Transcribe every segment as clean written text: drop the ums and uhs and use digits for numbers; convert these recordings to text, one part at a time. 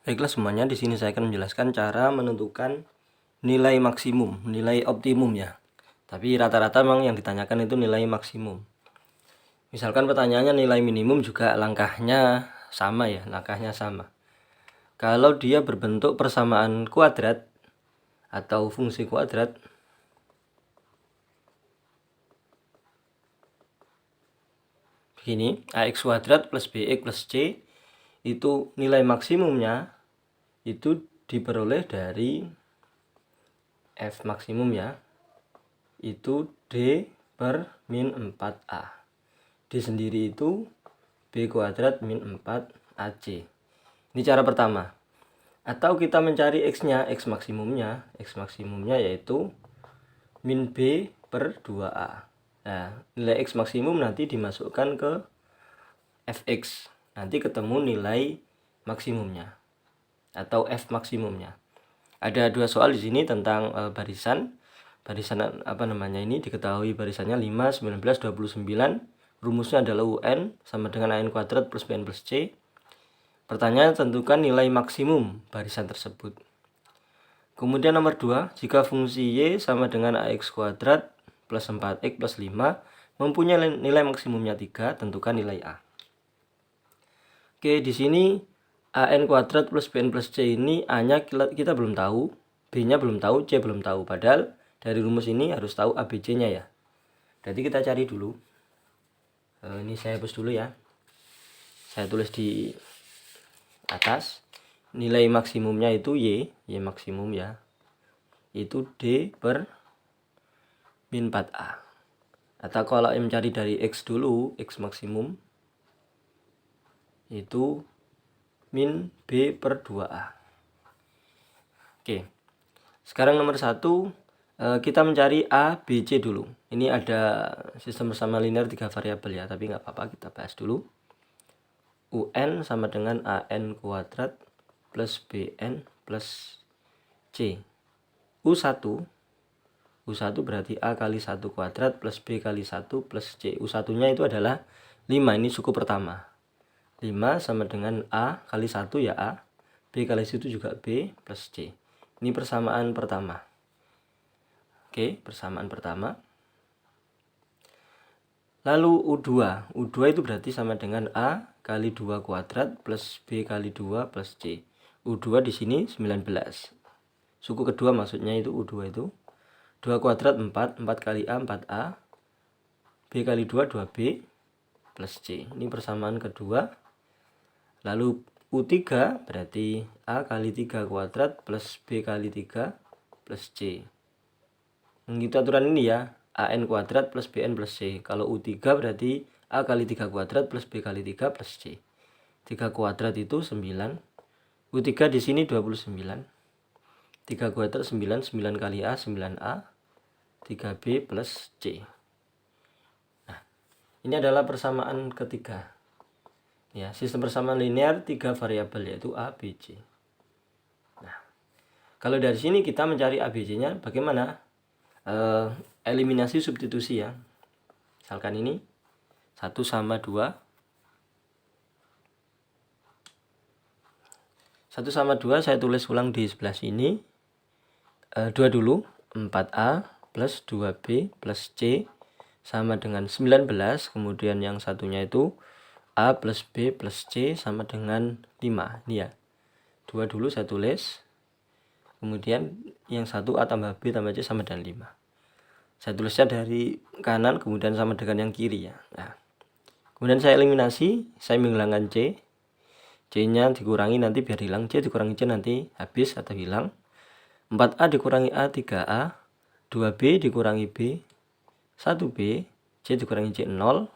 Baiklah semuanya, di sini saya akan menjelaskan cara menentukan nilai maksimum, nilai optimum ya. Tapi rata-rata memang yang ditanyakan itu nilai maksimum. Misalkan pertanyaannya nilai minimum juga langkahnya sama ya, langkahnya sama. Kalau dia berbentuk persamaan kuadrat atau fungsi kuadrat, begini, ax kuadrat plus bx plus c itu nilai maksimumnya itu diperoleh dari f maksimum ya, itu d per min 4a. D sendiri itu b kuadrat min 4ac. Ini cara pertama. Atau kita mencari x-nya, x maksimumnya yaitu min b per 2a. Nah, nilai x maksimum nanti dimasukkan ke fx. Nanti ketemu nilai maksimumnya atau f maksimumnya. Ada dua soal di sini tentang barisan ini diketahui barisannya 5, 19, 29. Rumusnya adalah UN sama dengan AN kuadrat plus BN plus C. Pertanyaan, tentukan nilai maksimum barisan tersebut. Kemudian nomor 2, jika fungsi Y sama dengan AX kuadrat plus 4X plus 5 mempunyai nilai maksimumnya 3, tentukan nilai A. Oke, di sini AN kuadrat plus BN plus C ini A-nya kita belum tahu, B-nya belum tahu, C belum tahu. Padahal dari rumus ini harus tahu ABC-nya ya. Jadi kita cari dulu. Ini saya hapus dulu ya. Saya tulis di atas. Nilai maksimumnya itu Y maksimum ya. Itu D per min 4A. Atau kalau mencari dari X dulu, X maksimum itu min B per 2A. Oke. Sekarang nomor 1, kita mencari A, B, C dulu. Ini ada sistem bersama linear 3 variabel ya, tapi nggak apa-apa, kita bahas dulu. UN sama dengan AN kuadrat plus BN plus C. U1 berarti A kali 1 kuadrat plus B kali 1 plus C. U1-nya itu adalah 5, ini suku pertama. 5 sama dengan A kali 1 ya A, B kali 1 juga B plus C. Ini persamaan pertama. Oke, persamaan pertama. Lalu U2 itu berarti sama dengan A kali 2 kuadrat plus B kali 2 plus C. U2 di sini 19. Suku kedua maksudnya itu U2 itu. 2 kuadrat 4 kali A 4A. B kali 2 2B plus C. Ini persamaan kedua. Lalu U3 berarti A kali 3 kuadrat plus B kali 3 plus C. Begitu aturan ini ya. AN kuadrat plus BN plus C. Kalau U3 berarti A kali 3 kuadrat plus B kali 3 plus C. 3 kuadrat itu 9. U3 di sini 29. 3 kuadrat 9. 9 kali A 9A. 3B plus C. Nah, ini adalah persamaan ketiga. Ya, sistem persamaan linear 3 variabel yaitu A, B, C. Nah, kalau dari sini kita mencari A, B, C-nya bagaimana? Eliminasi substitusi ya. Misalkan ini 1 sama 2. 1 sama 2 saya tulis ulang di sebelah sini. 2 dulu, 4A plus 2B plus C sama dengan 19. Kemudian yang satunya itu A plus B plus C sama dengan 5. Ini ya. 2 dulu saya tulis. Kemudian yang satu A tambah B tambah C sama dengan 5. Saya tulisnya dari kanan kemudian sama dengan yang kiri ya. Nah, kemudian saya eliminasi, saya menghilangkan C. C-nya dikurangi nanti biar hilang. C dikurangi C nanti habis atau hilang. 4A dikurangi A 3A. 2B dikurangi B 1B. C dikurangi C 0.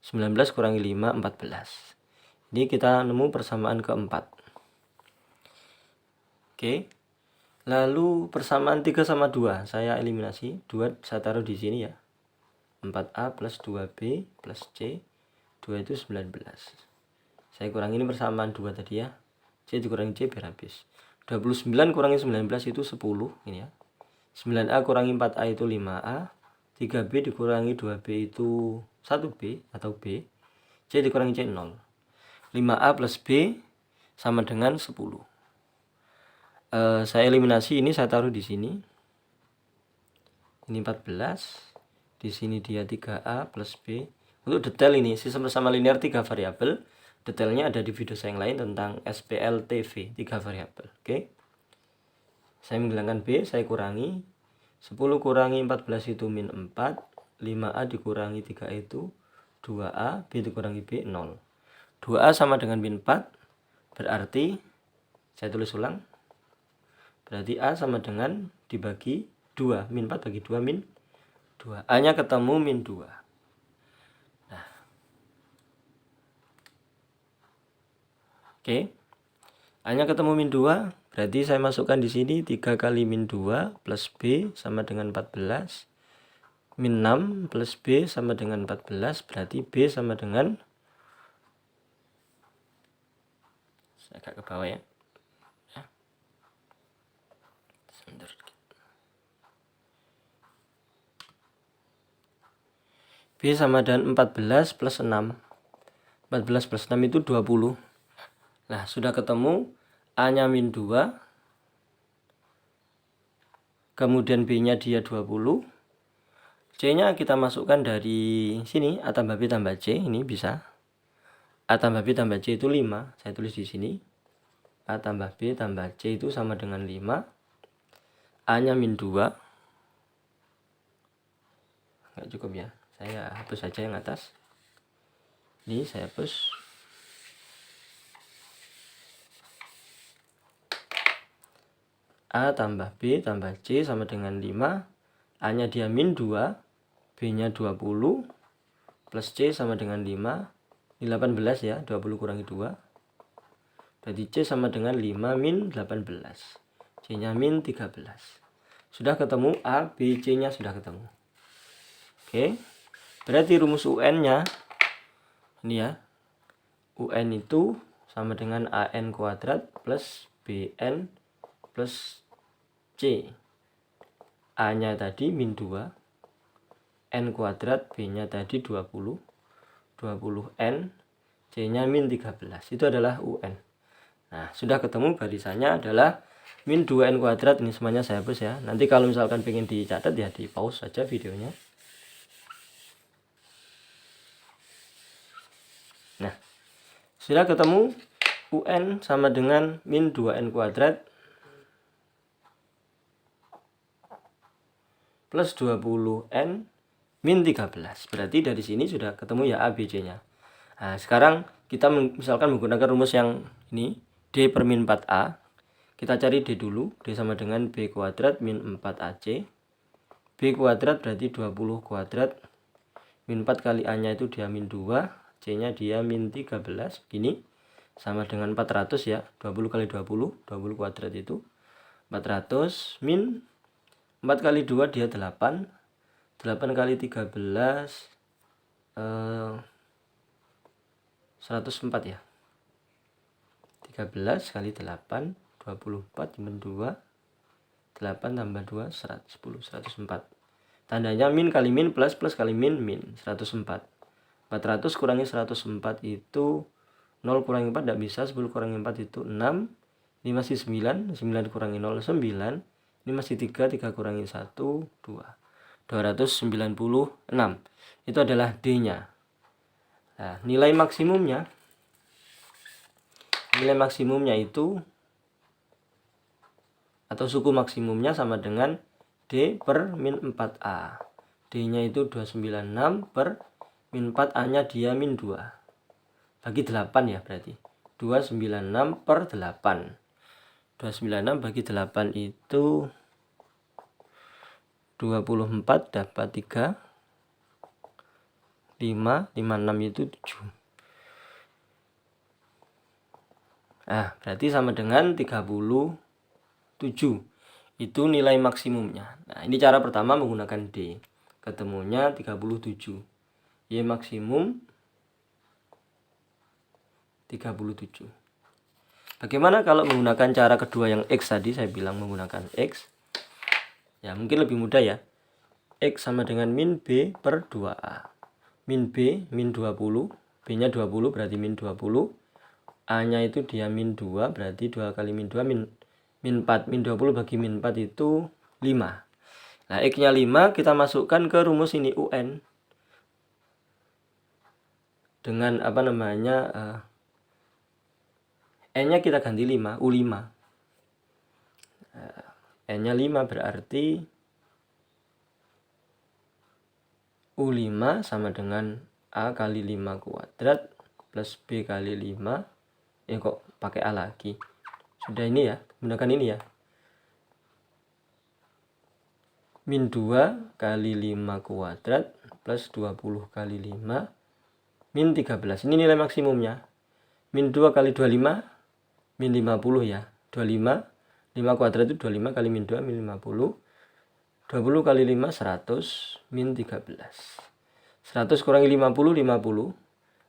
19 kurangi 5 14. Ini kita nemu persamaan keempat. Oke. Lalu persamaan 3 sama 2 saya eliminasi. 2 saya taruh di sini ya. 4A plus 2B plus C. 2 itu 19. Saya kurangi ini persamaan 2 tadi ya. C dikurangi C biar habis. 29 kurangi 19 itu 10. Ini ya. 9A kurangi 4A itu 5A. 3B dikurangi 2B itu 1B atau B. C dikurangi C 0. 5A plus B sama dengan 10. saya eliminasi, ini saya taruh di sini. Ini 14. Di sini dia 3A plus B. Untuk detail ini, sistem bersama linear 3 variabel. Detailnya ada di video saya yang lain tentang SPLTV 3 variabel. Oke. Saya menghilangkan B, saya kurangi. 10 kurangi 14 itu min 4. 5A dikurangi 3 itu 2A. B dikurangi B 0. 2A sama dengan min 4. Berarti, saya tulis ulang. Berarti A sama dengan dibagi 2. Min 4 bagi 2 min 2. A-nya ketemu min 2. Nah. Oke. A-nya ketemu min 2. Berarti saya masukkan di sini 3 kali min 2 plus B sama dengan 14. Min 6 plus B sama dengan 14. Berarti B sama dengan, saya agak ke bawah ya. B sama dengan 14 plus 6. 14 plus 6 itu 20. Nah, sudah ketemu. A-nya min 2. Kemudian B-nya dia 20. C-nya kita masukkan dari sini. A tambah B tambah C. Ini bisa. A tambah B tambah C itu 5. Saya tulis di sini. A tambah B tambah C itu sama dengan 5. A-nya min 2. Nggak cukup ya. Saya hapus saja yang atas. Ini saya hapus. A tambah B tambah C sama dengan 5. A-nya dia min 2. B-nya 20. Plus C sama dengan 5. Ini 18 ya. 20 kurangi 2. Berarti C sama dengan 5 min 18. C-nya min 13. Sudah ketemu A, B, C-nya sudah ketemu. Oke. Berarti rumus UN-nya ini ya. UN itu sama dengan AN kuadrat plus BN plus C. A-nya tadi min 2. N kuadrat, B-nya tadi 20. 20N. C-nya min 13. Itu adalah UN. Nah, sudah ketemu barisannya adalah min 2N kuadrat. Ini semuanya saya hapus ya. Nanti kalau misalkan pengen dicatat ya di pause saja videonya. Nah, sudah ketemu UN sama dengan min 2N kuadrat plus 20N min 13. Berarti dari sini sudah ketemu ya A, B, C-nya. Nah, sekarang kita misalkan menggunakan rumus yang ini, D per min 4A. Kita cari D dulu. D sama dengan B kuadrat min 4AC. B kuadrat berarti 20 kuadrat. Min 4 kali A-nya itu dia min 2. C-nya dia min 13. Begini. Sama dengan 400 ya. 20 kali 20. 20 kuadrat itu 400 min 4 kali 2 dia 8. 8 kali 13 104 ya. 13 kali 8 24 min 2 8 tambah 2 110 104. Tandanya min kali min plus kali min 104. 400 kurangi 104 itu 0 kurangi 4 tidak bisa. 10 kurangi 4 itu 6. Ini masih 9. 9 kurangi 0 9. Ini masih 3. 3 kurangi 1 2. 296. Itu adalah D-nya. Nah, nilai maksimumnya itu atau suku maksimumnya sama dengan D per min 4A. D-nya itu 296 per min 4, A-nya dia min 2. Bagi 8 ya berarti. 296 per 8. 296 bagi 8 itu 24 dapat 3. 5, 56 itu 7. Nah, berarti sama dengan 37. Itu nilai maksimumnya. Nah, ini cara pertama menggunakan D. Ketemunya 37. Y maksimum 37. Bagaimana kalau menggunakan cara kedua yang X tadi? Saya bilang menggunakan X. Ya, mungkin lebih mudah ya. X sama dengan min B per 2A. Min B, min 20. B-nya 20 berarti min 20. A-nya itu dia min 2 berarti 2 kali min 2 min min 4, min 20 bagi min 4 itu 5. Nah, X-nya 5 kita masukkan ke rumus ini UN. Dengan apa namanya, N-nya kita ganti 5, U5. N-nya 5 berarti U5 sama dengan A kali 5 kuadrat plus B kali 5. Kok pakai A lagi? Sudah ini ya, gunakan ini ya. Min 2 kali 5 kuadrat plus 20 kali 5 min 13. Ini nilai maksimumnya. Min 2 kali 25 min 50 ya. 25, 5 kuadrat itu 25 kali min 2 min 50. 20 kali 5 100 min 13. 100 kurangi 50 50.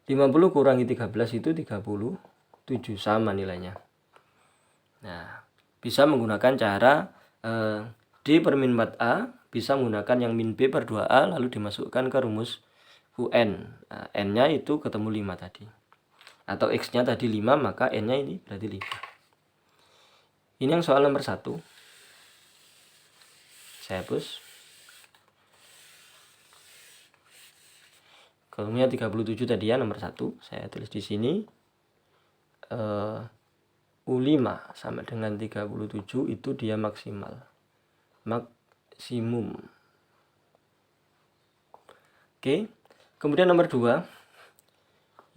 50 kurangi 13 itu 37, sama nilainya. Nah, bisa menggunakan cara D per min 4A, bisa menggunakan yang min B per 2A lalu dimasukkan ke rumus UN. Nah, N-nya itu ketemu 5 tadi. Atau X-nya tadi 5, maka N-nya ini berarti 5. Ini yang soal nomor 1. Saya hapus. Kolomnya 37 tadi ya, nomor 1. Saya tulis di sini. U5 sama dengan 37 itu dia maksimum. Oke. Kemudian nomor 2.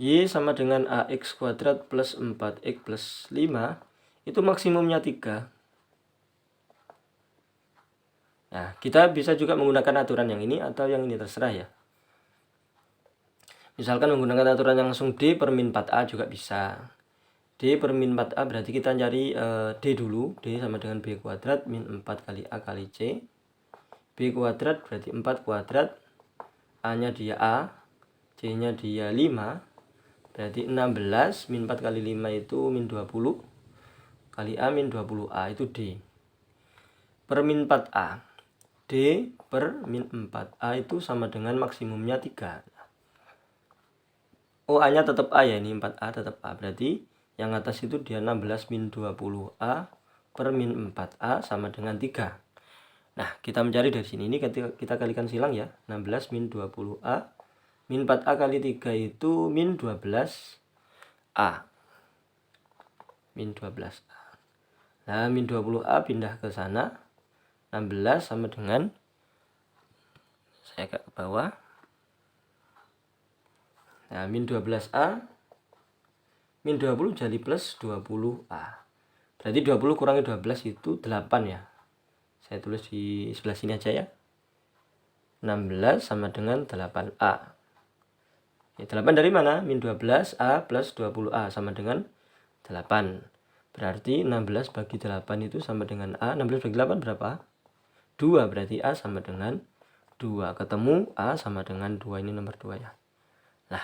Y sama dengan AX kuadrat plus 4X plus 5 itu maksimumnya 3. Nah, kita bisa juga menggunakan aturan yang ini atau yang ini, terserah ya. Misalkan menggunakan aturan yang langsung D per min 4A juga bisa. D per min 4A berarti kita cari D dulu. D sama dengan B kuadrat min 4 kali A kali C. B kuadrat berarti 4 kuadrat. A-nya dia A. C-nya dia 5. Berarti 16 min 4 kali 5 itu min 20. Kali A min 20A itu D. Per min 4A. D per min 4A itu sama dengan maksimumnya 3. Oh, A-nya tetap A ya, ini 4A tetap A. Berarti yang atas itu dia 16 min 20A per min 4A sama dengan 3. Nah, kita mencari dari sini. Ini kita kalikan silang ya. 16 min 20A min 4A kali 3 itu min 12A. Min 12A. Nah, min 20A pindah ke sana. 16 sama dengan, saya agak ke bawah. Nah, min 12A min 20 jadi plus 20A. Berarti 20 kurangi 12 itu 8 ya. Saya tulis di sebelah sini aja ya. 16 sama dengan 8A. Ya, 8 dari mana? Min 12A plus 20A sama dengan 8. Berarti 16 bagi 8 itu sama dengan A. 16 bagi 8 berapa? 2. Berarti A sama dengan 2. Ketemu A sama dengan 2. Ini nomor 2 ya. Nah,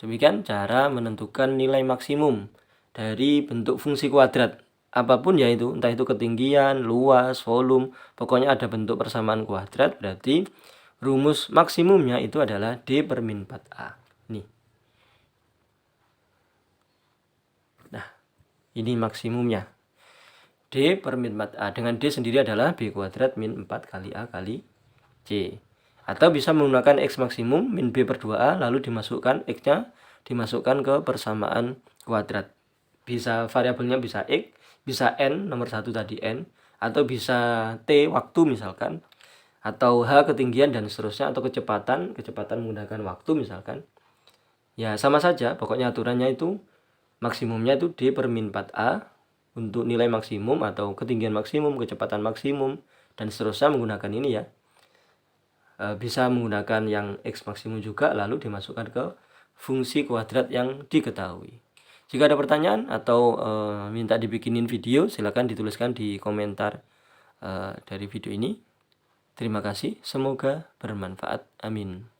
demikian cara menentukan nilai maksimum dari bentuk fungsi kuadrat. Apapun ya itu, entah itu ketinggian, luas, volume, pokoknya ada bentuk persamaan kuadrat, berarti rumus maksimumnya itu adalah D per min 4A. Nih. Nah, ini maksimumnya. D per min 4A. Dengan D sendiri adalah B kuadrat min 4 kali A kali C. Atau bisa menggunakan X maksimum min B per 2A, lalu dimasukkan X-nya dimasukkan ke persamaan kuadrat. Bisa variabelnya bisa X, bisa N, nomor 1 tadi N, atau bisa T waktu misalkan, atau H ketinggian dan seterusnya, atau kecepatan menggunakan waktu misalkan. Ya, sama saja, pokoknya aturannya itu maksimumnya itu D per min 4A untuk nilai maksimum atau ketinggian maksimum, kecepatan maksimum, dan seterusnya menggunakan ini ya. Bisa menggunakan yang X maksimum juga, lalu dimasukkan ke fungsi kuadrat yang diketahui. Jika ada pertanyaan atau minta dibikinin video, silakan dituliskan di komentar dari video ini. Terima kasih, semoga bermanfaat. Amin.